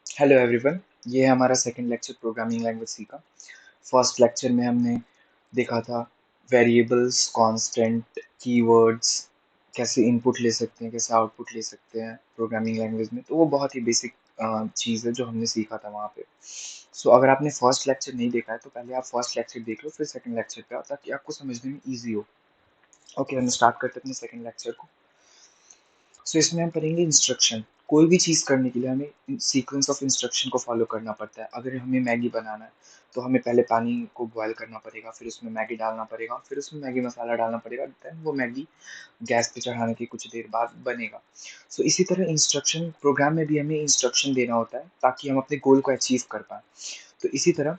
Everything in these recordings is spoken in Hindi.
Hello everyone. ये है हमारा second lecture programming language C का। फर्स्ट लेक्चर में हमने देखा था वेरिएबल्स, कांस्टेंट, कीवर्ड्स, कैसे इनपुट ले सकते हैं, कैसे आउटपुट ले सकते हैं प्रोग्रामिंग लैंग्वेज में। तो वो बहुत ही बेसिक चीज़ है जो हमने सीखा था वहाँ पे। सो अगर आपने फर्स्ट लेक्चर नहीं देखा है तो पहले आप फर्स्ट लेक्चर देख लो, फिर सेकंड लेक्चर पे आओ ताकि आपको समझने में ईजी हो। ओके, हम स्टार्ट करते हैं अपने सेकंड लेक्चर को। सो इसमें हम पढ़ेंगे इंस्ट्रक्शन। कोई भी चीज़ करने के लिए हमें सीक्वेंस ऑफ इंस्ट्रक्शन को फॉलो करना पड़ता है। अगर हमें मैगी बनाना है तो हमें पहले पानी को बॉयल करना पड़ेगा, फिर उसमें मैगी डालना पड़ेगा, फिर उसमें मैगी मसाला डालना पड़ेगा, देन वो मैगी गैस पे चढ़ाने के कुछ देर बाद बनेगा। सो इसी तरह इंस्ट्रक्शन प्रोग्राम में भी हमें इंस्ट्रक्शन देना होता है ताकि हम अपने गोल को अचीव कर पाएँ। तो इसी तरह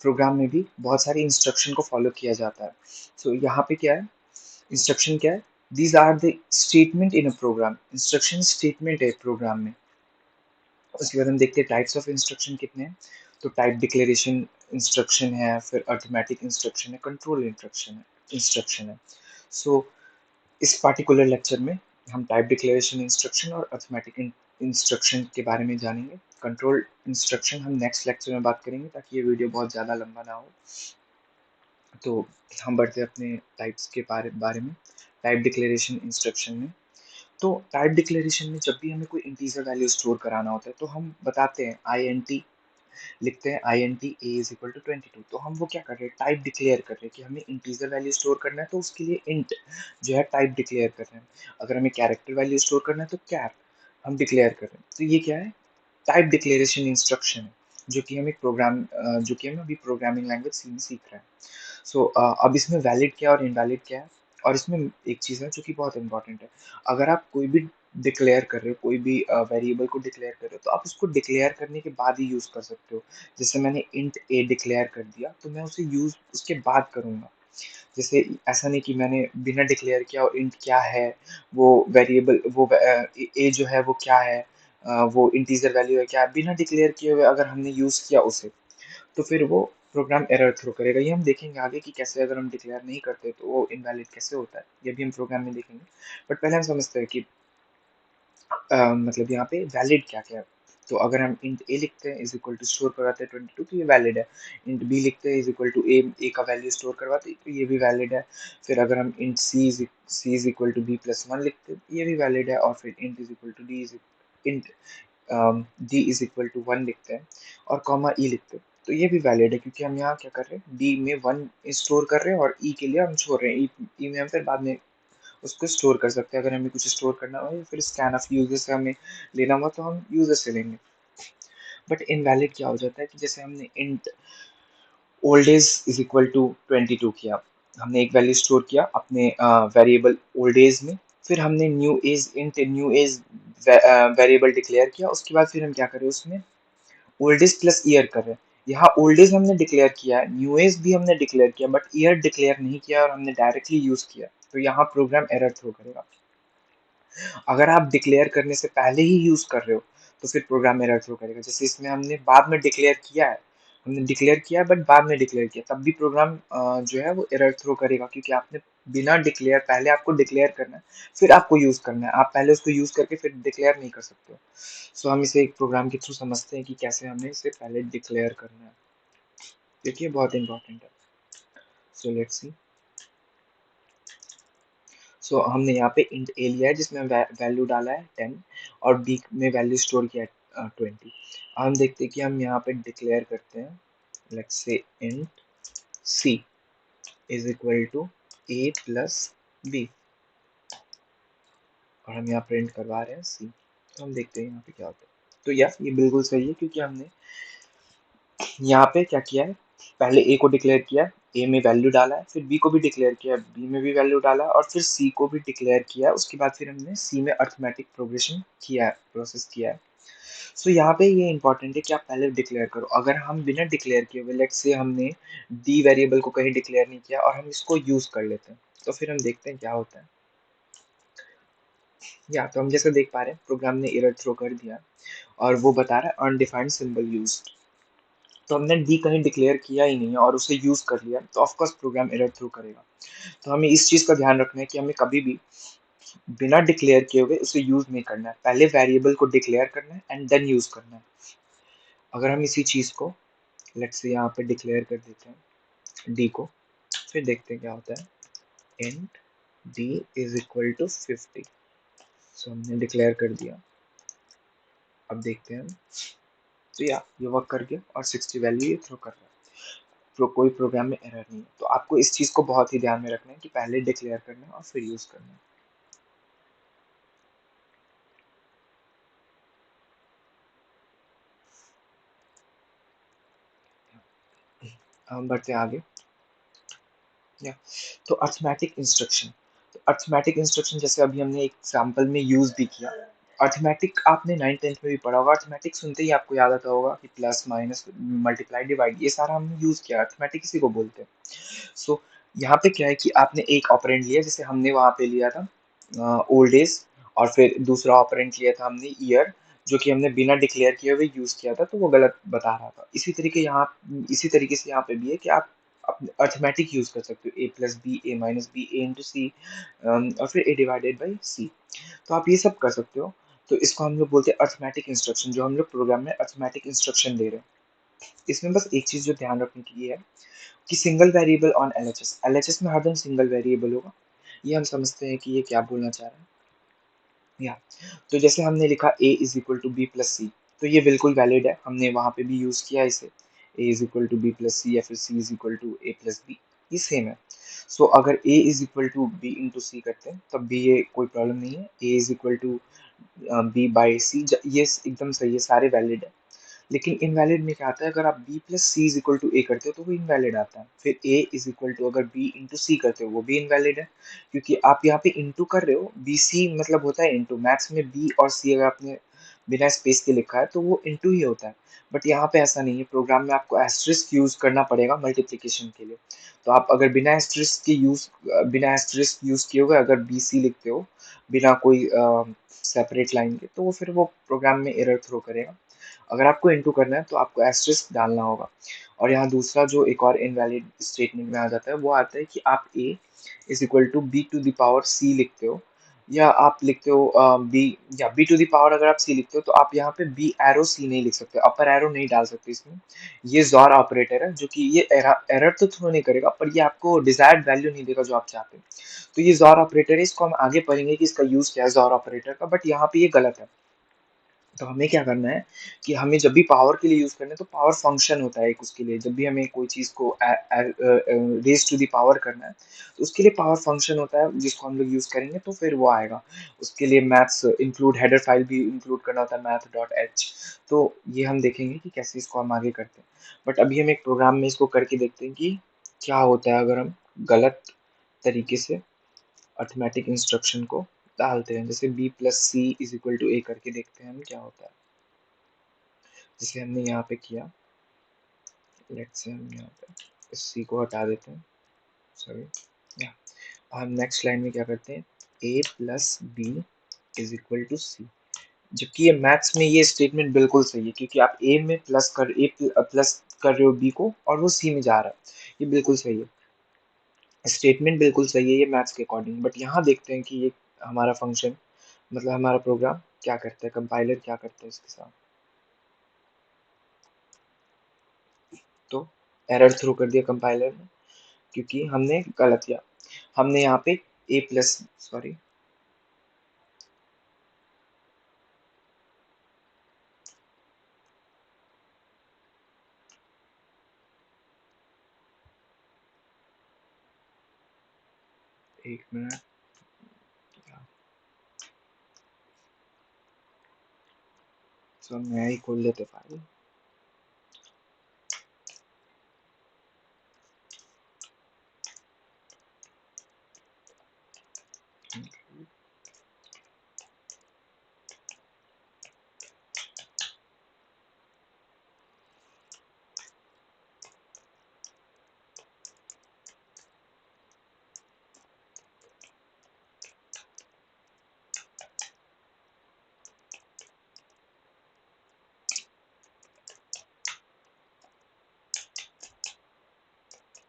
प्रोग्राम में भी बहुत सारे इंस्ट्रक्शन को फॉलो किया जाता है। सो यहाँ पे क्या है, इंस्ट्रक्शन क्या है? These are the statement in a program. Instruction statement है प्रोग्राम में। उसके बाद हम देखते हैं टाइप्स ऑफ इंस्ट्रक्शन कितने हैं। तो टाइप डिक्लेरेशन इंस्ट्रक्शन है, फिर अरिथमेटिक इंस्ट्रक्शन है, कंट्रोल इंस्ट्रक्शन है। सो इस पार्टिकुलर लेक्चर में हम टाइप डिक्लेरेशन इंस्ट्रक्शन और अरिथमेटिक इंस्ट्रक्शन के बारे में जानेंगे। कंट्रोल इंस्ट्रक्शन हम नेक्स्ट लेक्चर में बात करेंगे ताकि ये वीडियो बहुत ज़्यादा लंबा ना हो। तो हम बढ़ते हैं अपने टाइप्स के बारे में। टाइप डिक्लेरेशन इंस्ट्रक्शन में, तो टाइप डिक्लेरेशन में जब भी हमें कोई इंटीजर वैल्यू स्टोर कराना होता है तो हम बताते हैं आई एन टी, लिखते हैं I N T A is equal to 22। तो हम वो क्या कर रहे हैं, टाइप डिक्लेयर कर रहे हैं कि हमें इंटीजर वैल्यू स्टोर करना है तो उसके लिए इंट जो है टाइप डिक्लेयर कर रहे हैं। अगर हमें कैरेक्टर वैल्यू स्टोर करना है तो कैर हम डिक्लेयर कर रहे हैं। तो ये क्या है, टाइप डिक्लेरेशन इंस्ट्रक्शन है जो कि हम एक प्रोग्राम जो कि हम अभी प्रोग्रामिंग लैंग्वेज सी में सीख रहे हैं। सो अब इसमें वैलिड क्या और इनवैलिड क्या है, और इसमें एक चीज़ है जो कि बहुत इंपॉर्टेंट है। अगर आप कोई भी डिक्लेयर कर रहे हो, कोई भी वेरिएबल को डिक्लेयर कर रहे हो तो आप उसको डिक्लेयर करने के बाद ही यूज़ कर सकते हो। जैसे मैंने इंट ए डिक्लेयर कर दिया तो मैं उसे यूज़ उसके बाद करूँगा। जैसे ऐसा नहीं कि मैंने बिना डिक्लेयर किया और इंट क्या है, वो वेरिएबल वो ए जो है वो क्या है, वो इंटीजर वैल्यू है क्या, बिना डिक्लेयर किए हुए अगर हमने यूज़ किया उसे तो फिर वो प्रोग्राम एरर थ्रो करेगा। ये हम देखेंगे आगे कि कैसे अगर हम डिक्लेयर नहीं करते तो वो इनवैलिड कैसे होता है, ये भी हम प्रोग्राम में देखेंगे। बट पहले हम समझते हैं कि मतलब यहाँ पे वैलिड क्या क्या है। तो अगर हम इंट ए लिखते हैं इज इक्वल टू स्टोर करवाते हैं 22 तो ये वैलिड है। इंट बी लिखते हैं इज इक्वल टू ए का वैल्यू स्टोर करवाते हैं तो ये भी वैलिड है। फिर अगर हम int C is equal to B plus one लिखते हैं ये भी वैलिड है। और फिर int is equal to D is int D is equal to one लिखते हैं और कॉमा ई लिखते हैं तो ये भी वैलिड है क्योंकि हम यहाँ क्या कर रहे हैं, डी में वन स्टोर कर रहे हैं और ई के लिए हम छोड़ रहे हैं। ई में हम फिर बाद में उसको स्टोर कर सकते हैं अगर हमें कुछ स्टोर करना हो या फिर स्कैन ऑफ यूजर से हमें लेना हुआ तो हम यूजर से लेंगे। बट इनवैलिड क्या हो जाता है कि जैसे हमने int old age is equal to 22 किया, हमने एक वैल्यू स्टोर किया अपने वेरिएबल ओल्ड एज में, फिर हमने new age int new age variable declare किया, उसके बाद फिर हम क्या करें उसमें ओल्डेस्ट प्लस ईयर कर रहे हैं। यहाँ ओल्डेज हमने डिक्लेयर किया है, न्यू एज भी हमने डिक्लेयर किया, बट ईयर डिक्लेयर नहीं किया और हमने डायरेक्टली यूज किया तो यहाँ प्रोग्राम एरर थ्रो करेगा। अगर आप डिक्लेयर करने से पहले ही यूज कर रहे हो तो फिर प्रोग्राम एरर थ्रो करेगा। जैसे इसमें हमने बाद में डिक्लेयर किया है, हमने डिक्लेयर किया है बट बाद में डिक्लेयर किया तब भी प्रोग्राम जो है वो एरर थ्रो करेगा क्योंकि आपने बिना डिक्लेयर, पहले आपको डिक्लेयर करना है फिर आपको यूज करना है, आप पहले उसको यूज करके फिर डिक्लेयर नहीं कर सकते हो। सो हम इसे एक प्रोग्राम के थ्रू समझते हैं कि कैसे हमें इसे पहले डिक्लेयर करना है। देखिए बहुत इंपॉर्टेंट है। So let's see. सो हमने यहाँ पे इंट ए लिया है जिसमें वैल्यू डाला है 10 और बी में वैल्यू स्टोर किया है 20। हम देखते हैं कि हम यहाँ पे डिक्लेयर करते हैं, let's say int C is equal to A plus B और हम यहाँ प्रिंट करवा रहे हैं सी। तो हम देखते हैं यहाँ पे क्या होता है। तो यस ये बिल्कुल सही है क्योंकि हमने यहाँ पे क्या किया है, पहले ए को डिक्लेयर किया, ए में वैल्यू डाला है, फिर बी को भी डिक्लेयर किया, बी में भी वैल्यू डाला और फिर सी को भी डिक्लेयर किया, उसके बाद फिर हमने सी में अर्थमेटिक प्रोग्रेशन किया है, प्रोसेस किया है। सो यहाँ पे ये इंपॉर्टेंट है कि आप पहले डिक्लेयर करो। अगर हम बिना डिक्लेयर किए हुए, लेट्स से हमने डी वेरिएबल को कहीं डिक्लेयर नहीं किया और हम इसको यूज कर लेते हैं तो फिर हम देखते हैं क्या होता है। या तो हम जैसे देख पा रहे हैं प्रोग्राम ने एरर थ्रो कर दिया और वो बता रहा है अनडिफाइंड सिंबल यूज्ड। तो हमने डी कहीं डिक्लेयर किया ही नहीं है और उसे यूज कर लिया तो ऑफकोर्स प्रोग्राम एरर थ्रो करेगा। तो हमें इस चीज का ध्यान रखना है कि हमें कभी भी बिना डिक्लेयर किए हुए उसे यूज नहीं करना है, पहले वेरिएबल को डिक्लेयर करना है एंड देन यूज करना है। अगर हम इसी चीज को लेट्स से यहाँ पे डिक्लेयर कर देते हैं डी को, फिर देखते हैं क्या होता है। Int D is equal to 50। So हमने डिक्लेयर कर दिया। अब देखते हैं हम, तो या ये वर्क कर गया और 60 वैल्यू ये थ्रो कर रहा है। कोई प्रोग्राम में एरर नहीं है। तो आपको इस चीज को बहुत ही ध्यान में रखना है कि पहले डिक्लेयर करना है और फिर यूज करना है। हम बढ़ते हैं आगे। या तो अर्थमेटिक इंस्ट्रक्शन, तो अर्थमेटिक इंस्ट्रक्शन जैसे अभी हमने एक एग्जांपल में यूज भी किया। अर्थमेटिक आपने 9th 10th में भी पढ़ा होगा। अर्थमेटिक सुनते ही आपको याद आता होगा कि प्लस माइनस मल्टीप्लाई डिवाइड ये सारा हमने यूज किया। अर्थमेटिक इसी को बोलते हैं। सो यहाँ पे क्या है कि आपने एक ऑपरेंड लिया, जैसे हमने वहां पे लिया था ओल्ड एज, और फिर दूसरा ऑपरेंड लिया था हमने ईयर, जो कि हमने बिना डिक्लेयर किए हुए यूज किया था, तो वो गलत बता रहा था। इसी तरीके से यहाँ पे भी है कि आप अर्थमेटिक यूज कर सकते हो, ए प्लस बी, ए माइनस बी, ए इंटू सी, और फिर ए डिवाइडेड बाई सी। तो आप ये सब कर सकते हो। तो इसको हम लोग बोलते हैं अर्थमेटिक इंस्ट्रक्शन, जो हम लोग प्रोग्राम में अर्थमेटिक इंस्ट्रक्शन दे रहे हैं। इसमें बस एक चीज जो ध्यान रखने की है कि single variable on LHS, LHS में हरदम सिंगल वेरिएबल होगा। ये हम समझते हैं कि ये क्या बोलना चाह रहा है। या तो जैसे हमने लिखा a is equal to B plus C, तो ये बिल्कुल वैलिड है, हमने वहां पे भी यूज किया इसे। a is equal to B plus C या फिर c is equal to a plus B, ये सेम है। सो अगर a is equal to B into C करते हैं तब भी ये कोई प्रॉब्लम नहीं है। a is equal to B by C, ये एकदम सही है, सारे वैलिड है। लेकिन इनवैलिड में क्या आता है, अगर आप b plus C is equal to A करते हो तो वो इनवैलिड आता है। फिर a इज इक्वल टू अगर b इंटू सी करते हो वो भी इनवैलिड है, क्योंकि आप यहाँ पे इंटू कर रहे हो। बी सी मतलब होता है इंटू, मैथ्स में b और c अगर आपने बिना स्पेस के लिखा है तो वो इंटू ही होता है। बट यहाँ पे ऐसा नहीं है, प्रोग्राम में आपको एस्ट्रिस्क यूज करना पड़ेगा मल्टीप्लीकेशन के लिए। तो आप अगर बिना एस्ट्रिस्क यूज किए हुए अगर बी सी लिखते हो बिना कोई सेपरेट लाइन के, तो वो फिर वो प्रोग्राम में एरर थ्रो करेगा। अगर आपको इनटू करना है तो आपको एस्टेरिस्क डालना होगा। और यहाँ दूसरा जो एक और इनवैलिड स्टेटमेंट में आ जाता है वो आता है कि आप a is equal to B to the power c लिखते हो, या आप लिखते हो b, या b टू द पावर अगर आप c लिखते हो तो आप यहाँ पे b एरो c नहीं लिख सकते, अपर एरो नहीं डाल सकते इसमें। ये जॉर ऑपरेटर है जो कि ये एरर तो थ्रो नहीं करेगा, पर ये आपको डिजायर्ड वैल्यू नहीं देगा जो आप चाहते हैं। तो ये जॉर ऑपरेटर है, इसको हम आगे पढ़ेंगे कि इसका यूज क्या है जॉर ऑपरेटर का, बट यहाँ पे ये गलत है। तो हमें क्या करना है कि हमें जब भी पावर के लिए यूज करना है तो पावर फंक्शन होता है एक, उसके लिए जब भी हमें कोई चीज को रेज टू द पावर करना है तो उसके लिए पावर फंक्शन होता है जिसको हम लोग यूज करेंगे, तो फिर वो आएगा। उसके लिए मैथ्स इंक्लूड हेडर फाइल भी इंक्लूड करना होता है मैथ डॉट एच। तो ये हम देखेंगे कि कैसे इसको हम आगे करते हैं। बट अभी हम एक प्रोग्राम में इसको करके देखते हैं कि क्या होता है अगर हम गलत तरीके से अर्थमेटिक इंस्ट्रक्शन को डालते हैं। जैसे b plus C is equal to A करके देखते हैं हम क्या होता है। जैसे हमने यहाँ पे किया, लेट्स से हम यहाँ पे इस सी को हटा देते हैं, सॉरी। या हम नेक्स्ट लाइन में क्या करते हैं, a plus B is equal to C. जबकि ये मैथ्स में ये स्टेटमेंट बिल्कुल सही है, क्योंकि आप a में प्लस कर रहे हो b को और वो c में जा रहा है, ये बिल्कुल सही है। स्टेटमेंट बिल्कुल सही है ये मैथ्स के अकॉर्डिंग। बट यहाँ देखते हैं कि ये हमारा फंक्शन मतलब हमारा प्रोग्राम क्या करता है, कंपाइलर क्या करता है इसके साथ। तो एरर थ्रो कर दिया कंपाइलर ने, क्योंकि हमने गलत किया। हमने यहाँ पे ए प्लस, सॉरी, एक मिनट, सो मैं ही खोल लेते फाइल।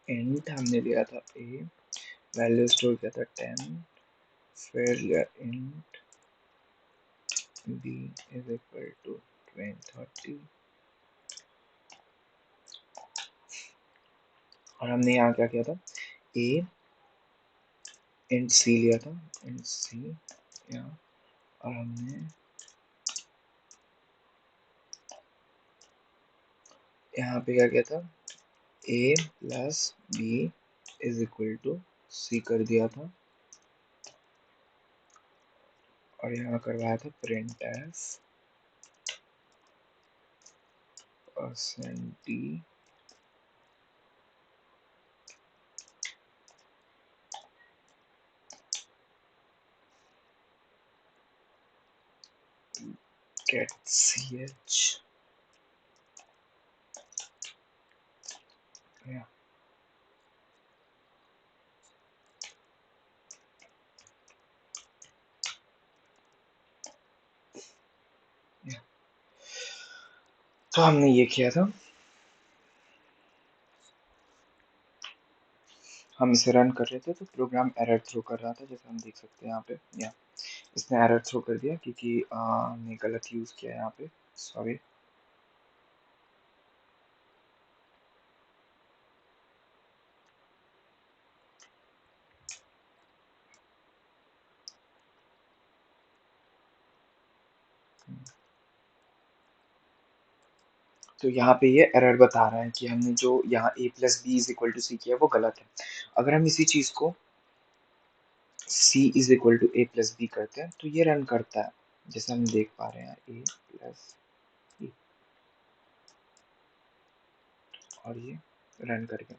इंट हमने लिया था ए, वैल्यू स्टोर किया था 10, फिर लिया int B is equal to 20 30, और हमने यहाँ क्या किया था, ए इंट सी लिया था, इंट सी यहाँ, और हमने यहाँ पे क्या किया था, A plus B is equal to C कर दिया था, और यहाँ करवाया था print F percent D get C H. तो हमने ये किया था, हम इसे रन कर रहे थे तो प्रोग्राम एरर थ्रो कर रहा था, जैसे हम देख सकते हैं यहाँ पे, या इसने एरर थ्रो कर दिया क्योंकि हमने गलत यूज़ किया है यहाँ पे, सॉरी। तो यहाँ पे ये एरर बता रहा है कि हमने जो यहाँ a plus B is equal to C किया वो गलत है। अगर हम इसी चीज़ को c is equal to a plus B करते हैं तो ये रन करता है, जैसे हम देख पा रहे हैं a प्लस बी, और ये रन कर गया,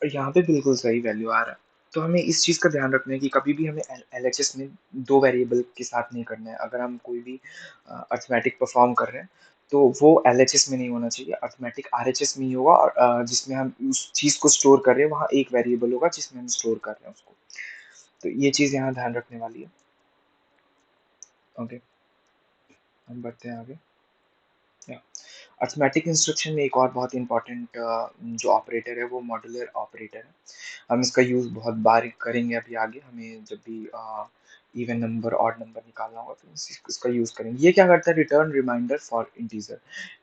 और यहाँ पे बिल्कुल सही वैल्यू आ रहा है। तो हमें इस चीज़ का ध्यान रखना है कि कभी भी हमें LHS में दो वेरिएबल के साथ नहीं करना है। अगर हम कोई भी अर्थमेटिक परफॉर्म कर रहे हैं तो वो LHS में नहीं होना चाहिए, अर्थमेटिक RHS में ही होगा, और जिसमें हम उस चीज़ को स्टोर कर रहे हैं वहाँ एक वेरिएबल होगा जिसमें हम स्टोर कर रहे हैं उसको। तो ये चीज़ यहाँ ध्यान रखने वाली है। ओके, हम बढ़ते हैं आगे। अर्थमेटिक इंस्ट्रक्शन में एक और बहुत इंपॉर्टेंट जो ऑपरेटर है वो मॉड्यूलर ऑपरेटर है। हम इसका यूज़ बहुत बार करेंगे अभी आगे, हमें जब भी इवन नंबर ऑड नंबर निकालना होगा तो इसका यूज़ करेंगे। ये क्या करता है, रिटर्न रिमाइंडर फॉर इंटीजर।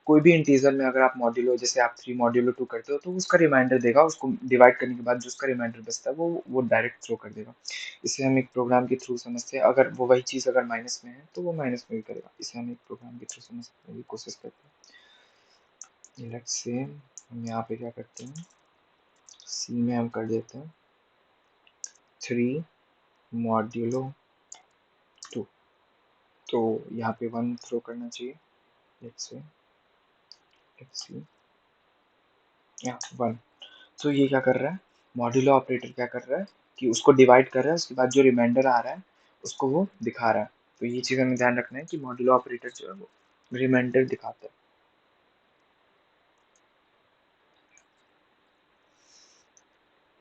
कोई भी इंटीजर में अगर आप मॉड्यूलो, जैसे आप 3 मॉड्यूलो 2 करते हो तो उसका रिमाइंडर देगा, उसको डिवाइड करने के बाद जो उसका रिमाइंडर बचता है वो डायरेक्ट थ्रो कर देगा। इसे हम एक प्रोग्राम के थ्रू समझते हैं, अगर वो वही चीज़ अगर माइनस में है तो वो माइनस में भी करेगा। इसे हम एक प्रोग्राम के थ्रू समझने की कोशिश करते हैं। लेट्स से हम यहाँ पे क्या करते हैं, सी में हम कर देते हैं 3 मॉड्यूलो 2, तो यहाँ पे 1 थ्रो करना चाहिए। लेट्स से लेट्स सी, या 1। तो ये क्या कर रहा है, मॉड्यूलो ऑपरेटर क्या कर रहा है कि उसको डिवाइड कर रहा है, उसके बाद जो रिमाइंडर आ रहा है उसको वो दिखा रहा है। तो ये चीज़ हमें ध्यान रखना है कि मॉड्यूलो ऑपरेटर जो है वो रिमाइंडर दिखाता है।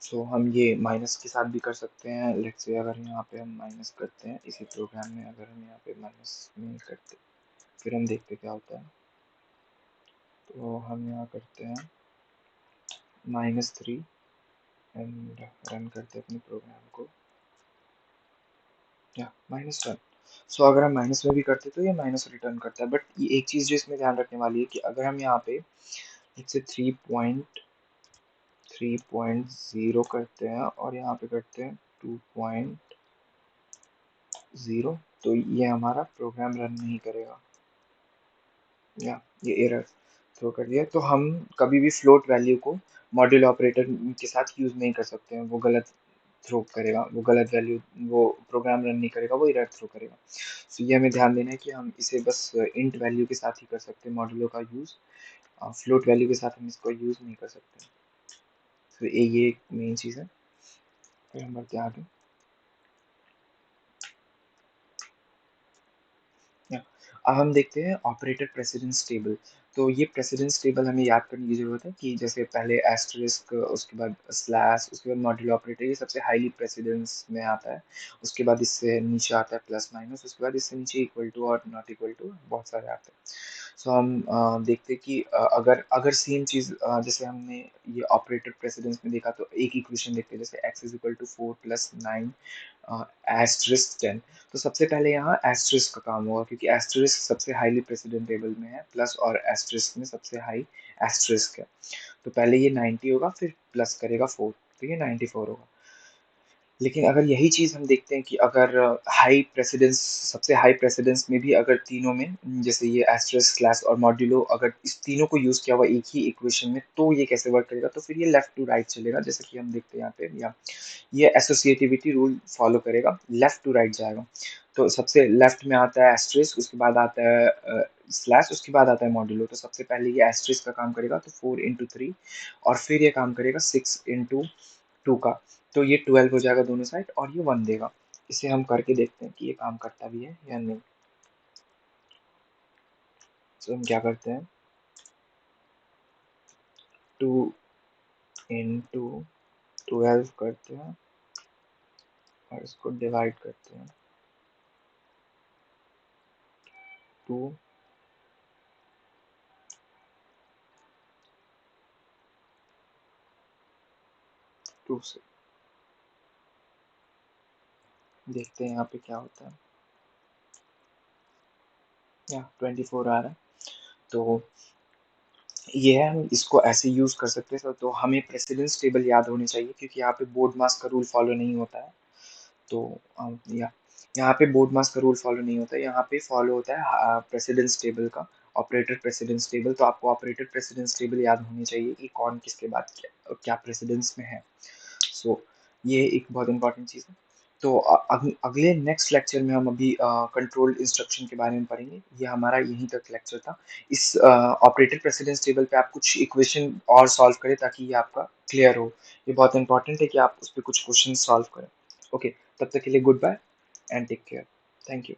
सो हम ये माइनस के साथ भी कर सकते हैं। लेट्स से अगर यहाँ पे हम माइनस करते हैं इसी प्रोग्राम में, अगर हम यहाँ पे माइनस नहीं करते फिर हम देखते क्या होता है। तो हम यहाँ करते हैं -3 एंड रन करते हैं अपने प्रोग्राम को, या -1। सो अगर हम माइनस में भी करते तो ये माइनस रिटर्न करता है। बट ये एक चीज़ जो इसमें ध्यान रखने वाली है कि अगर हम यहाँ पे जैसे 3.0 करते हैं और यहाँ पे करते हैं 2.0, तो ये हमारा प्रोग्राम रन नहीं करेगा, या ये एरर थ्रो कर दिया। तो हम कभी भी फ्लोट वैल्यू को मॉड्यूल ऑपरेटर के साथ यूज़ नहीं कर सकते हैं, वो गलत थ्रो करेगा, वो गलत वैल्यू, वो प्रोग्राम रन नहीं करेगा, वो एरर थ्रो करेगा। तो ये हमें ध्यान देना है कि हम इसे बस इंट वैल्यू के साथ ही कर सकते हैं मॉड्यूलो का यूज़, फ्लोट वैल्यू के साथ हम इसको यूज़ नहीं कर सकते। तो ये एक मेन चीज़ है। फिर हम बढ़ते हैं आगे। या अब हम देखते हैं ऑपरेटर प्रेसिडेंस टेबल। तो ये प्रेसिडेंस टेबल हमें याद करने की ज़रूरत है कि जैसे पहले एस्टरिस्क, उसके बाद स्लैश, उसके बाद मॉड्यूल ऑपरेटर, ये सबसे हाईली प्रेसिडेंस में आता है। उसके बाद इससे नीचे आता है प्लस माइनस, उसके बाद इससे नीचे इक्वल टू और नॉट इक्वल टू, बहुत सारे आते हैं। सो हम देखते हैं कि अगर अगर सेम चीज़ जैसे हमने ये ऑपरेटर प्रेसिडेंस में देखा, तो एक इक्वेशन देखते हैं जैसे x is equal to 4 + 9 asterisk 10। तो सबसे पहले यहाँ एस्ट्रिस्क का काम होगा, क्योंकि एस्ट्रिस्क सबसे हाईली प्रेसिडेंट टेबल में है, प्लस और एस्ट्रिस्क में सबसे हाई एस्ट्रिस्क है। तो पहले ये 90 होगा, फिर प्लस करेगा 4, तो ये 94 होगा। लेकिन अगर यही चीज़ हम देखते हैं कि अगर हाई प्रेसिडेंस, सबसे हाई प्रेसिडेंस में भी अगर तीनों में जैसे ये एस्टेरिस्क, स्लैश और मॉड्यूलो, अगर इस तीनों को यूज़ किया हुआ एक ही इक्वेशन में, तो ये कैसे वर्क करेगा? तो फिर ये लेफ्ट टू राइट चलेगा, जैसे कि हम देखते हैं यहाँ पे, या ये एसोसिएटिविटी रूल फॉलो करेगा, लेफ्ट टू राइट जाएगा। तो सबसे लेफ्ट में आता है एस्टेरिस्क, उसके बाद आता है स्लैश, उसके बाद आता है मॉड्यूलो। तो सबसे पहले ये एस्टेरिस्क का काम करेगा, तो 4 × 3, और फिर ये काम करेगा 6 × 2 का, तो ये 12 हो जाएगा दोनों साइड, और ये 1 देगा। इसे हम करके देखते हैं कि ये काम करता भी है या नहीं। तो हम क्या करते हैं, 2 × 12 करते हैं और इसको डिवाइड करते हैं, 2 2 से। देखते हैं यहाँ पे क्या होता है, या 24 आ रहा है। तो ये है, हम इसको ऐसे यूज़ कर सकते हैं। तो हमें प्रेसिडेंस टेबल याद होनी चाहिए, क्योंकि यहाँ पे बोर्ड मास का रूल फॉलो नहीं होता है। तो या यहाँ पे बोर्ड मास का रूल फॉलो नहीं होता है, यहाँ पे फॉलो होता है प्रेसिडेंस टेबल का, ऑपरेटर प्रेसिडेंस टेबल। तो आपको ऑपरेटर प्रेसिडेंस टेबल याद होनी चाहिए कि कौन किसके बाद क्या क्या प्रेसिडेंस में है। सो ये एक बहुत इंपॉर्टेंट चीज़ है। तो अगले नेक्स्ट लेक्चर में हम अभी कंट्रोल इंस्ट्रक्शन के बारे में पढ़ेंगे। ये हमारा यहीं तक लेक्चर था। इस ऑपरेटर प्रेसिडेंस टेबल पे आप कुछ इक्वेशन और सॉल्व करें, ताकि ये आपका क्लियर हो। ये बहुत इंपॉर्टेंट है कि आप उस पर कुछ क्वेश्चन सॉल्व करें। ओके, तब तक के लिए goodbye and take care. Thank you.